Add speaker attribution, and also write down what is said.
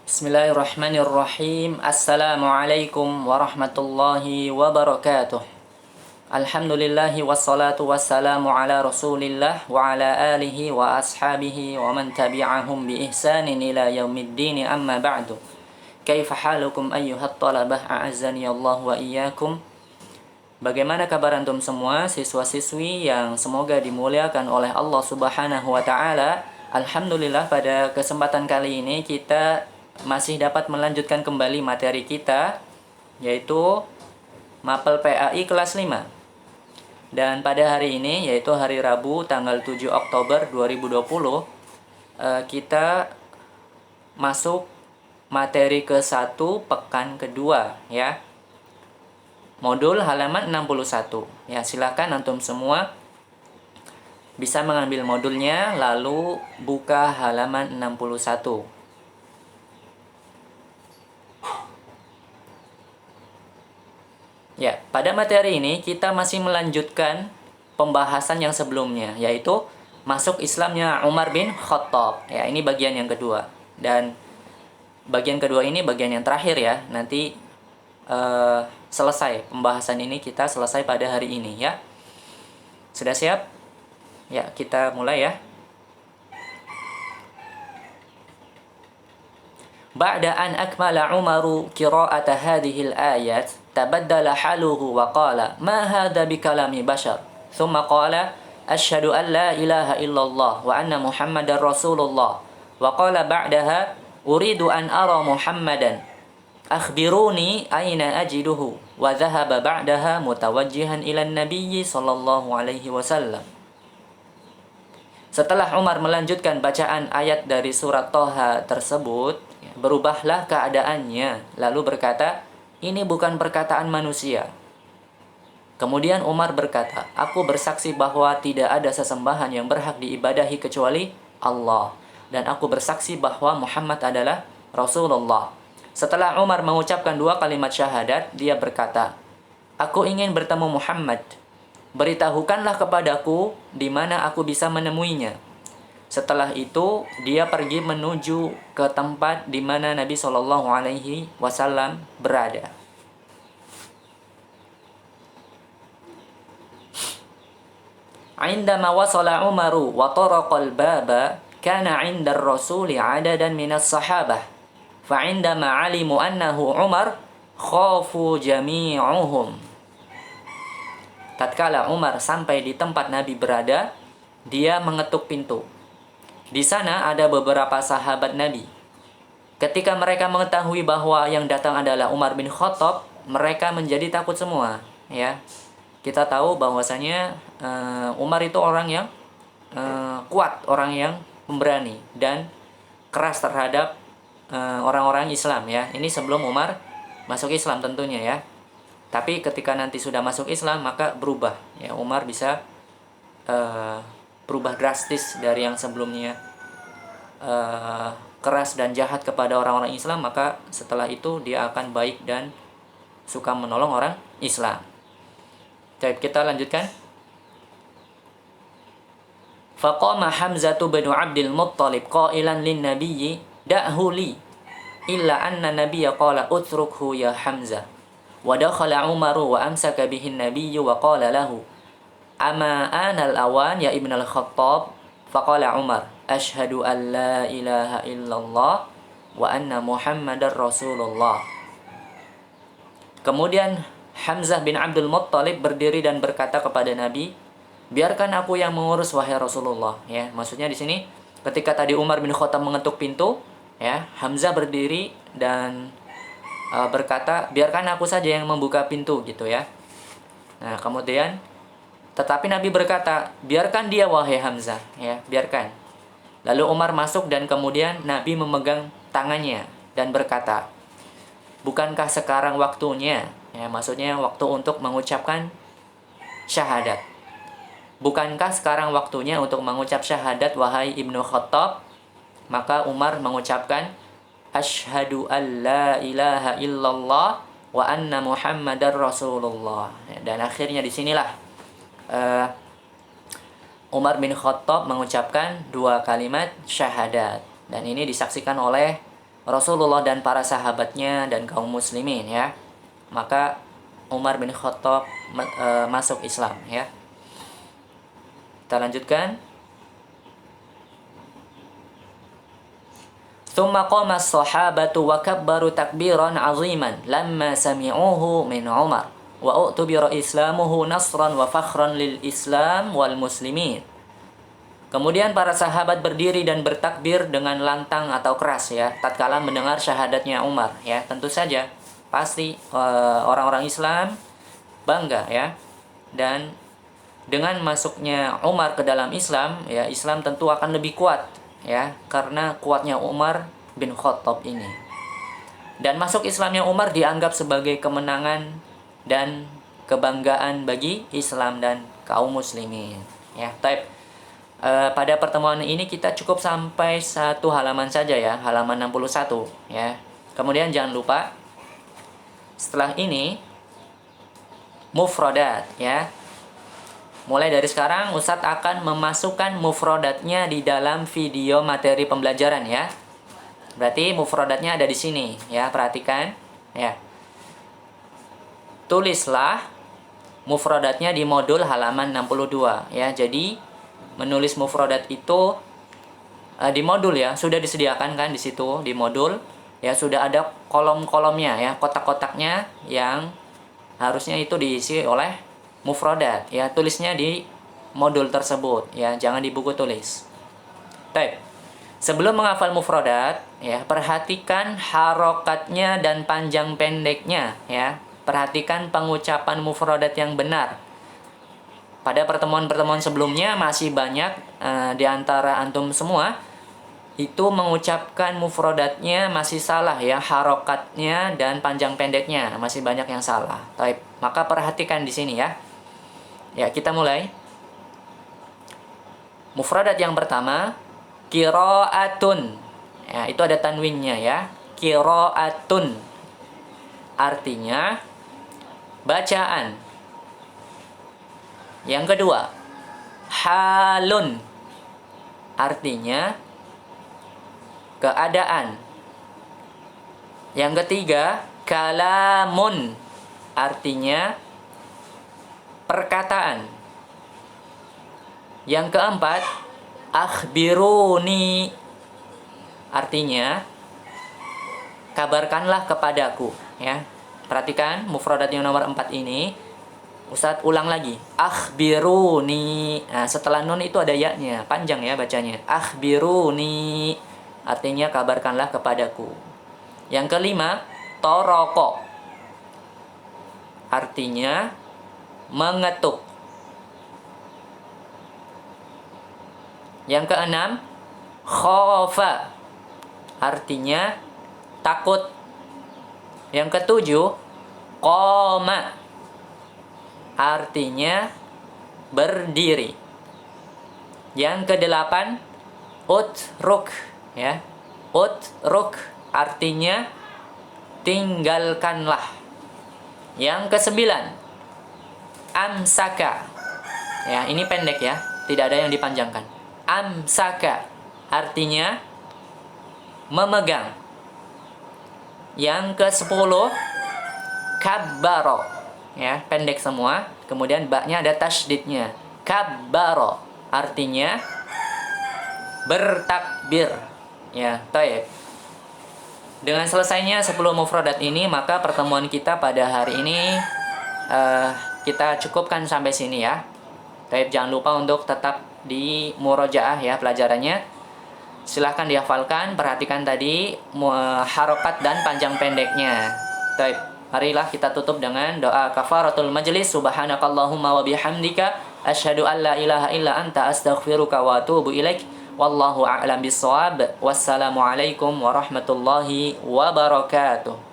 Speaker 1: Bismillahirrahmanirrahim. Assalamualaikum warahmatullahi wabarakatuh. Alhamdulillahi wassalatu wassalamu ala rasulillah wa ala alihi wa ashabihi wa man tabi'ahum bi ihsanin ila yaumiddin, amma ba'du. Kaifa halukum ayyuhat talabah, a'azzani Allah wa iyyakum. Bagaimana kabar antum semua siswa-siswi yang semoga dimuliakan oleh Allah Subhanahu wa taala? Alhamdulillah, pada kesempatan kali ini kita masih dapat melanjutkan kembali materi kita, yaitu Mapel PAI kelas 5. Dan pada hari ini, yaitu hari Rabu tanggal 7 Oktober 2020, kita masuk materi ke-1 pekan kedua, ya. Modul halaman 61. Ya, silakan antum semua bisa mengambil modulnya lalu buka halaman 61. Ya, pada materi ini kita masih melanjutkan pembahasan yang sebelumnya, yaitu masuk Islamnya Umar bin Khattab. Ya, ini bagian yang kedua. Dan bagian kedua ini bagian yang terakhir ya. Nanti selesai pembahasan ini, kita selesai pada hari ini ya. Sudah siap? Ya, kita mulai ya. Ba'da an akmala Umaru qira'ata hadhihi al-ayat tabaddala haluhu wa qala ma hadha bikalami bashar thumma qala asyhadu an la ilaha illallah wa anna muhammadar rasulullah wa qala ba'daha uridu an ara muhammadan akhbiruni aina ajiduhu wa dhahaba ba'daha mutawajjihan ila an-nabiy sallallahu alaihi wasallam. Setelah Umar melanjutkan bacaan ayat dari surat Toha tersebut, berubahlah keadaannya, lalu berkata, ini bukan perkataan manusia. Kemudian Umar berkata, aku bersaksi bahwa tidak ada sesembahan yang berhak diibadahi kecuali Allah, dan aku bersaksi bahwa Muhammad adalah Rasulullah. Setelah Umar mengucapkan 2 kalimat syahadat, dia berkata, aku ingin bertemu Muhammad. Beritahukanlah kepadaku di mana aku bisa menemuinya. Setelah itu, dia pergi menuju ke tempat di mana Nabi Shallallahu Alaihi Wasallam berada. Indama wasala Umaru wa taraqal baba kana 'inda ar-rasuli 'adadan minas sahabah. Fa 'indama 'alimu annahu Umar khafu jami'uhum. Tatkala Umar sampai di tempat Nabi berada, dia mengetuk pintu. Di sana ada beberapa sahabat Nabi. Ketika mereka mengetahui bahwa yang datang adalah Umar bin Khattab, mereka menjadi takut semua. Ya, kita tahu bahwasanya Umar itu orang yang kuat, orang yang pemberani dan keras terhadap orang-orang Islam. Ya, ini sebelum Umar masuk Islam tentunya ya. Tapi ketika nanti sudah masuk Islam, maka berubah. Ya, Umar bisa berubah drastis dari yang sebelumnya keras dan jahat kepada orang-orang Islam, maka setelah itu dia akan baik dan suka menolong orang Islam. Baik, kita lanjutkan. Faqama Hamzatu bin Abdul Muttalib qailan lin nabiyyi da'hu li illa anna nabiyya qala utrukhu ya Hamzah. Wa dakhala Umaru wa amsaka bihi an-nabiyyu wa qala lahu ama ana al-awan ya ibn al-Khattab. Faqala Umar asyhadu an la ilaha illallah wa anna Muhammadar Rasulullah. Kemudian Hamzah bin Abdul Muttalib berdiri dan berkata kepada Nabi, biarkan aku yang mengurus wahai Rasulullah. Ya, maksudnya di sini ketika tadi Umar bin Khattab mengetuk pintu, ya, Hamzah berdiri dan berkata, biarkan aku saja yang membuka pintu gitu ya. Nah, kemudian tetapi Nabi berkata, biarkan dia wahai Hamzah, ya, biarkan. Lalu Umar masuk dan kemudian Nabi memegang tangannya dan berkata, bukankah sekarang waktunya? Ya, maksudnya waktu untuk mengucapkan syahadat. Bukankah sekarang waktunya untuk mengucap syahadat wahai Ibnu Khattab? Maka Umar mengucapkan asyhadu an la ilaha illallah wa anna Muhammadar Rasulullah. Dan akhirnya disinilah Umar bin Khattab mengucapkan 2 kalimat syahadat. Dan ini disaksikan oleh Rasulullah dan para sahabatnya dan kaum muslimin ya. Maka Umar bin Khattab masuk Islam ya. Kita lanjutkan. Tsumma qama as-sahabatu wa kabbaru takbiran 'aziman lamma sami'uhu min Umar wa u'tubira islamuhu nasran wa fakhran lil Islam wal muslimin. Kemudian para sahabat berdiri dan bertakbir dengan lantang atau keras ya, tatkala mendengar syahadatnya Umar ya. Tentu saja pasti orang-orang Islam bangga ya. Dan dengan masuknya Umar ke dalam Islam ya, Islam tentu akan lebih kuat ya, karena kuatnya Umar bin Khattab ini. Dan masuk Islamnya Umar dianggap sebagai kemenangan dan kebanggaan bagi Islam dan kaum muslimin ya. Pada pertemuan ini kita cukup sampai satu halaman saja ya, halaman 61 ya. Kemudian jangan lupa setelah ini mufradat ya. Mulai dari sekarang Ustadz akan memasukkan mufradatnya di dalam video materi pembelajaran ya. Berarti mufradatnya ada di sini ya, perhatikan ya. Tulislah mufradatnya di modul halaman 62 ya. Jadi menulis mufradat itu di modul ya, sudah disediakan kan di situ di modul ya, sudah ada kolom-kolomnya ya, kotak-kotaknya yang harusnya itu diisi oleh mufradat ya. Tulisnya di modul tersebut ya, jangan di buku tulis. Baik. Sebelum menghafal mufradat ya, perhatikan harokatnya dan panjang pendeknya ya. Perhatikan pengucapan mufradat yang benar. Pada pertemuan-pertemuan sebelumnya masih banyak di antara antum semua itu mengucapkan mufradatnya masih salah ya, harokatnya dan panjang pendeknya masih banyak yang salah. Baik, maka perhatikan di sini ya. Ya, kita mulai. Mufradat yang pertama, qiraatun. Ya, itu ada tanwinnya ya. Qiraatun. Artinya bacaan. Yang kedua, halun. Artinya keadaan. Yang ketiga, kalamun. Artinya perkataan. Yang keempat, akhbiruni. Artinya kabarkanlah kepadaku ya. Perhatikan mufradat yang nomor 4 ini. Ustadz ulang lagi, akhbiruni. Nah, setelah nun itu ada ya-nya, panjang ya bacanya. Akhbiruni, artinya kabarkanlah kepadaku. Yang kelima, toroko. Artinya mengetuk. Yang keenam, khofa. Artinya takut. Yang ketujuh, qoma. Artinya berdiri. Yang kedelapan, utruk ya. Utruk artinya tinggalkanlah. Yang kesembilan, amsaka. Ya, ini pendek ya, tidak ada yang dipanjangkan. Amsaka artinya memegang. Yang ke-10, kabbaro. Ya, pendek semua. Kemudian baknya ada tasydidnya. Kabbaro artinya bertakbir. Ya, baik. Dengan selesainya 10 mufradat ini, maka pertemuan kita pada hari ini kita cukupkan sampai sini ya. Baik, jangan lupa untuk tetap di murojaah ya pelajarannya. Silahkan dihafalkan, perhatikan tadi harokat dan panjang pendeknya. Baik, marilah kita tutup dengan doa kafaratul majlis. Subhanakallahumma wa bihamdika asyhadu an la ilaha illa anta astaghfiruka wa atubu ilaik. Wallahu a'lam bissawab. Wassalamualaikum warahmatullahi wabarakatuh.